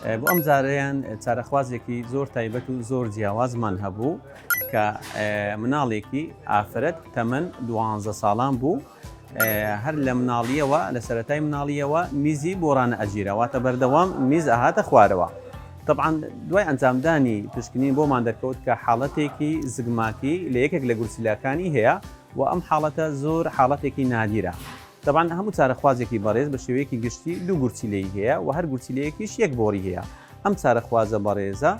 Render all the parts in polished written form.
بۆ ئەم جارەیان چارەخوازێکی زۆر تایبەت و زۆر جیاوازمان هەبوو کە مناڵێکی ئافرەت تەمەەن 12 ساڵان بوو هەر لە مناڵیەوە لە سەرەتای مناڵیەوە میزی بۆڕانە ئەگیرەواتە بەردەوام میز ئاهاتە خوارەوە. طبعاً دوای ئەنجامدانی پشکنین بۆمان دەرکەوت کە حاڵەتێکی زگماکی لە یەکێک لە گورسیلەکانی هەیە و ئەم حاڵەتە زۆر حاڵەتێکی نادیرە. طبعاً هەموو چارەخوازێکی بەڕێز بە شێوەیەکی گشتی دوو گورچیلەی هەیە و هەر گورچیلەیەکیش یەک بۆری هەیە. ئەم چارەخوازە بەڕێزە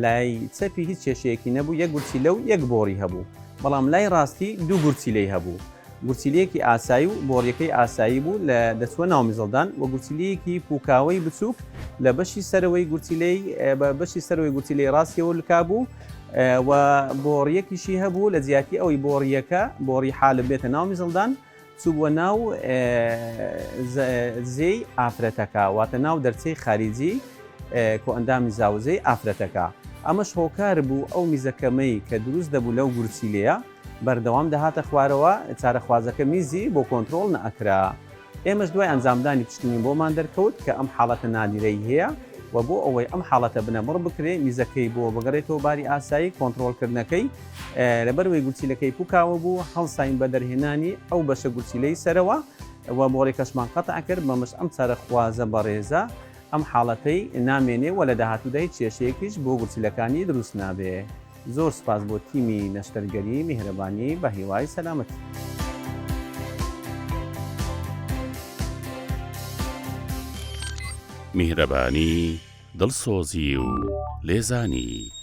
لای چەپی هیچ کێشەیەکی نەبوو، یەک گورچیلە و یەک بۆری هەبوو، بەڵام لای ڕاستی دوو گورچیلەی هەبوو. گورچیلەیەکی ئاسایی و بۆڕیەکەی ئاسایی بوو لە دەچووە ناو میزڵدان و گورچیلەیەکی پوکاوەی بچووک لە بەشی سەرەوەی گورچیلەی ڕاستیەوە لکا بوو و بۆڕیەکیشی هەبوو لە جیاتی ئەوەی بۆڕیەکە بۆڕی حالە بێتە ناو میزڵدان چوبووە ناو زێی ئافرەتەکە، واتە ناو دەرچەی خارجی کۆ ئەندامی زاوزەی ئافرەتەکە. ئەمەش هۆکار بوو ئەو میزەکەمەی کە دروست دەبوو لەو گورچیلەیە بەردەوام دەهاتە خوارەوە، چارەخوازەکە میزی بۆ کۆنتترۆل نەئەکرا. ئێمەش دوای ئەنجامدانی پشکنین بۆمان دەرکەوت کە ئەم حاڵەتە نادیرەی هەیە و بۆ ئەوەی ئەم حاڵەتە بنەمڕ بکرێ میزەکەی بۆ بگەڕێتەوە باری ئاسایی کۆنتترۆلکردنەکەی لەبەروەی گورچیلەکەی پوکاوە بوو هەڵساین بە دەرهێنانی ئەو بەشە گورچیلەی سەرەوە و بۆڕێکەشمان قەتع کرد بەمەش ئەم چارەخوازە بەڕێزە ئەم حاڵەتەی نامێنێ و لە داهاتوودای کێشەیەکیش بۆ گورچیلەکانی دروست نابێ. زۆر سپاس بۆ تیمی نەشتەرگەری میهرەبانی بە هیوای سەلامەتی. میهرەبانی دڵسۆزی و لێزانی